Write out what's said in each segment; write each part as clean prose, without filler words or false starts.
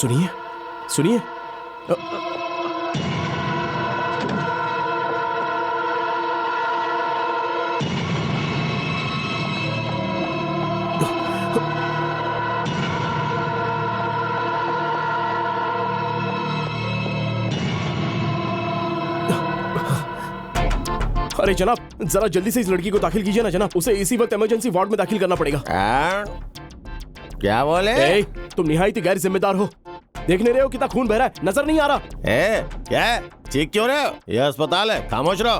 सुनिए सुनिए। अरे जनाब, जरा जल्दी से इस लड़की को दाखिल कीजिए ना जनाब, उसे इसी वक्त इमरजेंसी वार्ड में दाखिल करना पड़ेगा। क्या बोले? तुम निहायत गैर जिम्मेदार हो। देख नहीं रहे हो कितना खून बह रहा है? नजर नहीं आ रहा? क्या चीख क्यों रहे हो? यह अस्पताल है, खामोश रहो।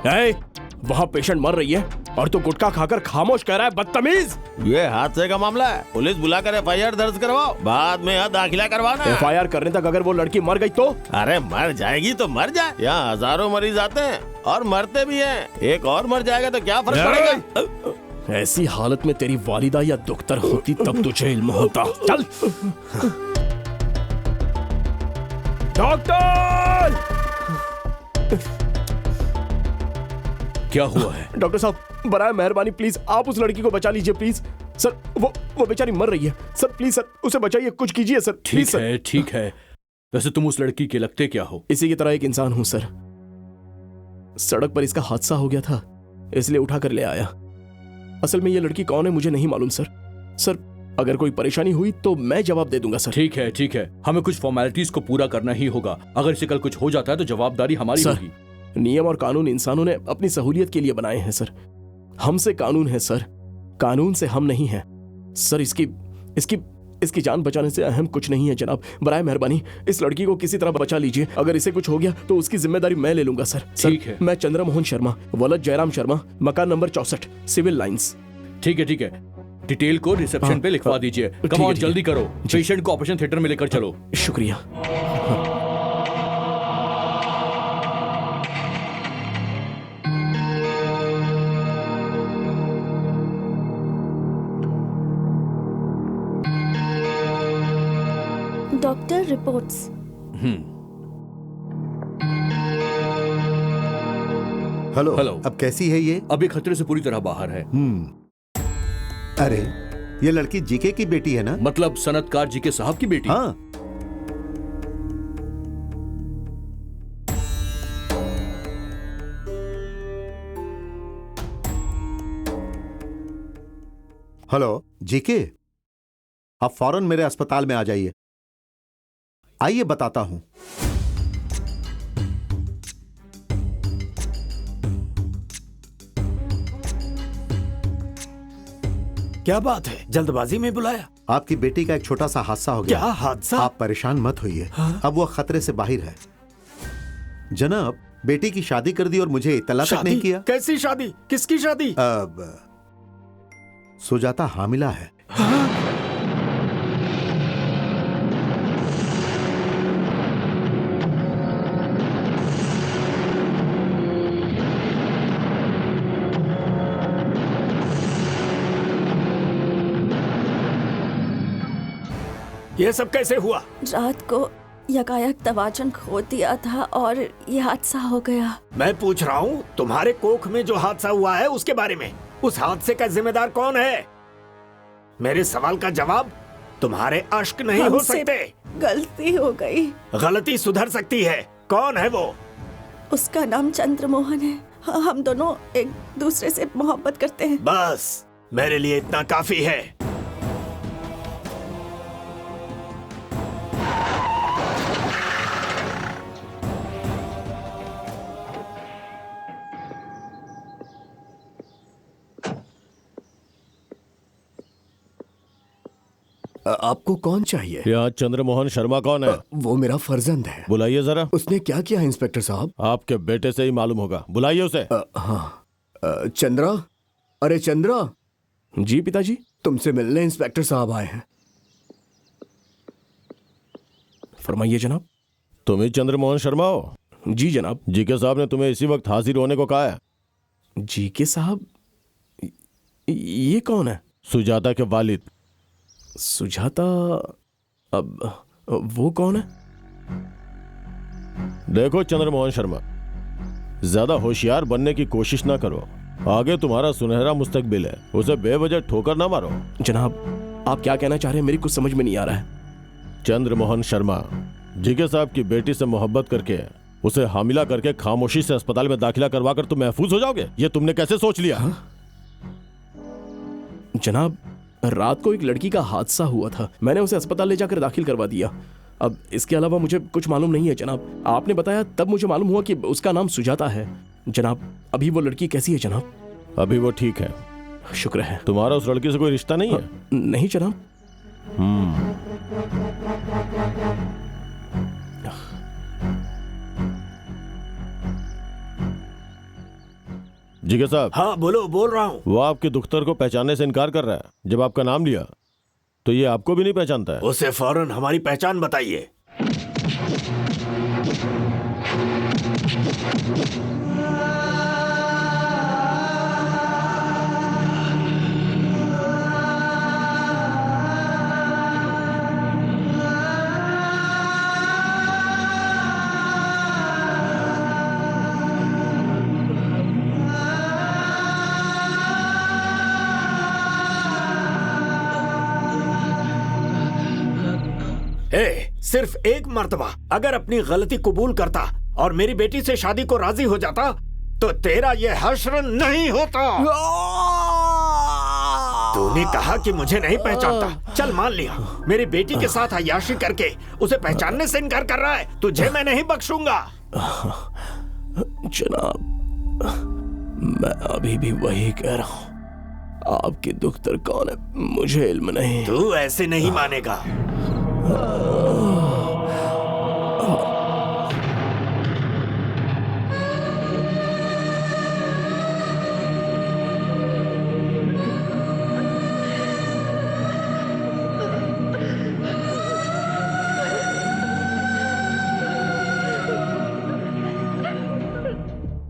वहाँ पेशेंट मर रही है और तू गुटखा खाकर खामोश कह रहा है, बदतमीज। ये हादसे का मामला है, पुलिस बुलाकर FIR दर्ज करवाओ, बाद में यहाँ दाखिला करवाना। FIR करने तक अगर वो लड़की मर गई तो? अरे मर जाएगी तो मर जाए, यहाँ हजारों मरीज आते हैं और मरते भी हैं, एक और मर जाएगा तो क्या फर्क पड़ेगा? ऐसी हालत में तेरी वालिदा या दुख्तर होती तब तुझे इल्म होता। चल डॉक्टर! क्या हुआ है? डॉक्टर साहब, बराए मेहरबानी प्लीज आप उस लड़की को बचा लीजिए प्लीज। सर वो बेचारी मर रही है सर, प्लीज सर उसे बचाइए, कुछ कीजिए सर। ठीक है। वैसे तुम उस लड़की के लगते क्या हो? इसी की तरह एक इंसान हूं सर। सड़क पर इसका हादसा हो गया था, इसलिए उठा कर ले आया। असल में ये लड़की कौन है मुझे नहीं मालूम सर। सर अगर कोई परेशानी हुई तो मैं जवाब दे दूंगा सर। ठीक है, हमें कुछ फॉर्मेलिटीज को पूरा करना ही होगा। अगर इसे कल कुछ हो जाता है तो जवाबदारी हमारी होगी। नियम और कानून इंसानों ने अपनी सहूलियत के लिए बनाए हैं सर। हमसे कानून है सर, कानून से हम नहीं हैं सर। इसकी जान बचाने से अहम कुछ नहीं है जनाब। बराए मेहरबानी इस लड़की को किसी तरह बचा लीजिए। अगर इसे कुछ हो गया तो उसकी जिम्मेदारी मैं ले लूंगा सर। ठीक है। मैं चंद्रमोहन शर्मा, वलद जयराम शर्मा, मकान नंबर 64, सिविल लाइंस। ठीक है। डिटेल को रिसेप्शन पे लिखवा दीजिए। कम ऑन, जल्दी करो। पेशेंट को ऑपरेशन थिएटर में लेकर चलो। शुक्रिया। Doctor reports. हेलो। हेलो। अब कैसी है ये? अभी खतरे से पूरी तरह बाहर है। अरे ये लड़की जीके की बेटी है ना? मतलब सनतकार जीके साहब की बेटी? हाँ। हेलो जीके, आप फौरन मेरे अस्पताल में आ जाइए। आइए बताता हूं। क्या बात है, जल्दबाजी में बुलाया? आपकी बेटी का एक छोटा सा हादसा हो गया। क्या हादसा? आप परेशान मत होइए। अब वो खतरे से बाहर है। जनाब, बेटी की शादी कर दी और मुझे इत्तला तक नहीं किया। कैसी शादी? किसकी शादी? अब सुजाता हामिला है। ये सब कैसे हुआ? रात को यकायक तवाजन खो दिया था और ये हादसा हो गया। मैं पूछ रहा हूँ तुम्हारे कोख में जो हादसा हुआ है उसके बारे में। उस हादसे का जिम्मेदार कौन है? मेरे सवाल का जवाब तुम्हारे अश्क नहीं हो सकते। गलती हो गई। गलती सुधर सकती है। कौन है वो? उसका नाम चंद्रमोहन है। हम दोनों एक दूसरे से मोहब्बत करते हैं। बस मेरे लिए इतना काफी है। आपको कौन चाहिए? यहाँ चंद्रमोहन शर्मा कौन है? वो मेरा फर्जंद है। बुलाइए जरा। उसने क्या किया है इंस्पेक्टर साहब? आपके बेटे से ही मालूम होगा, बुलाइए उसे। हाँ। चंद्रा, अरे चंद्रा। जी पिताजी। तुमसे मिलने इंस्पेक्टर साहब आए हैं। फरमाइए जनाब। तुम ही चंद्रमोहन शर्मा हो? जी जनाब। जीके साहब ने तुम्हें इसी वक्त हाजिर होने को कहा है। जीके साहब? ये कौन है? सुजाता के वालिद। सुजाता? अब वो कौन है? देखो चंद्रमोहन शर्मा, ज्यादा होशियार बनने की कोशिश ना करो। आगे तुम्हारा सुनहरा मुस्तकबिल है, उसे बेवजह ठोकर ना मारो। जनाब, आप क्या कहना चाह रहे हैं? मेरी कुछ समझ में नहीं आ रहा है। चंद्रमोहन शर्मा जीके साहब की बेटी से मोहब्बत करके उसे हामिला करके खामोशी से अस्पताल में दाखिला करवा कर तुम महफूज हो जाओगे, ये तुमने कैसे सोच लिया? जनाब, रात को एक लड़की का हादसा हुआ था, मैंने उसे अस्पताल ले जाकर दाखिल करवा दिया। अब इसके अलावा मुझे कुछ मालूम नहीं है जनाब। आपने बताया तब मुझे मालूम हुआ कि उसका नाम सुजाता है। जनाब, अभी वो लड़की कैसी है जनाब? अभी वो ठीक है। शुक्र है। तुम्हारा उस लड़की से कोई रिश्ता नहीं है? नहीं जनाब। जीके साहब। हाँ बोलो, बोल रहा हूँ। वो आपके दुख्तर को पहचानने से इनकार कर रहा है। जब आपका नाम लिया तो ये आपको भी नहीं पहचानता है। उसे फौरन हमारी पहचान बताइए। सिर्फ एक मर्तबा अगर अपनी गलती कबूल करता और मेरी बेटी से शादी को राजी हो जाता तो तेरा ये हश्र नहीं होता। तूने कहा कि मुझे नहीं पहचानता, चल मान लिया। मेरी बेटी के साथ अय्याशी करके उसे पहचानने से इनकार कर रहा है, तुझे मैं नहीं बख्शूंगा। जनाब, मैं अभी भी वही कह रहा हूँ, आपकी दुख्तर कौन है मुझे इल्म नहीं। तू ऐसे नहीं मानेगा।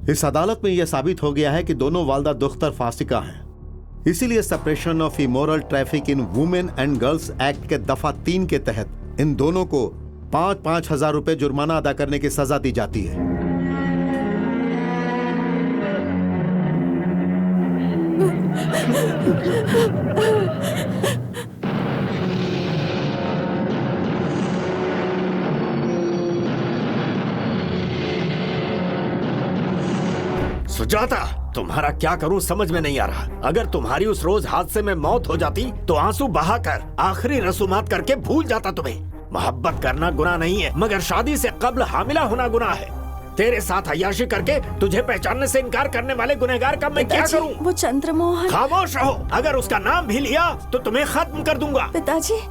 इस अदालत में यह साबित हो गया है कि दोनों वालदा दुख्तर फासिका हैं। इसीलिए separation of immoral traffic in women and girls act के दफा 3 के तहत इन दोनों को 5-5 हजार रुपए जुर्माना अदा करने की सजा दी जाती है। सुजाता, तुम्हारा क्या करूं समझ में नहीं आ रहा। अगर तुम्हारी उस रोज हादसे में मौत हो जाती तो आंसू बहाकर आखिरी रसूमात करके भूल जाता तुम्हें। मोहब्बत करना गुनाह नहीं है, मगर शादी से कब्ल हामिला होना गुनाह है। तेरे साथ अय्याशी करके तुझे पहचानने से इनकार करने वाले गुनहगार का मैं क्या करूं? वो चंद्रमोहन। खामोश रहो, अगर उसका नाम भी लिया तो तुम्हें खत्म कर दूंगा। पिताजी,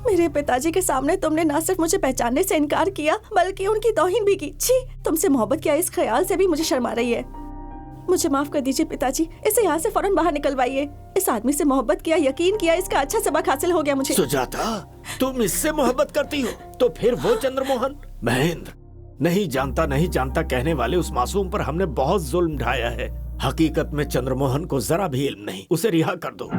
मेरे पिताजी के सामने तुमने ना सिर्फ मुझे पहचानने से इनकार किया बल्कि उनकी तौहीन भी की। छी, तुमसे मोहब्बत किया इस ख्याल से भी मुझे शर्म आ रही है। मुझे माफ कर दीजिए पिताजी, इसे यहाँ से फौरन बाहर निकलवाइए। इस आदमी से मोहब्बत किया, यकीन किया, इसका अच्छा सबक हासिल हो गया मुझे। सुजाता, तुम इससे मोहब्बत करती हो तो फिर वो चंद्रमोहन? महेंद्र, नहीं जानता कहने वाले उस मासूम पर हमने बहुत जुल्म ढाया है। हकीकत में चंद्रमोहन को जरा भी इल्म नहीं। उसे रिहा कर दो।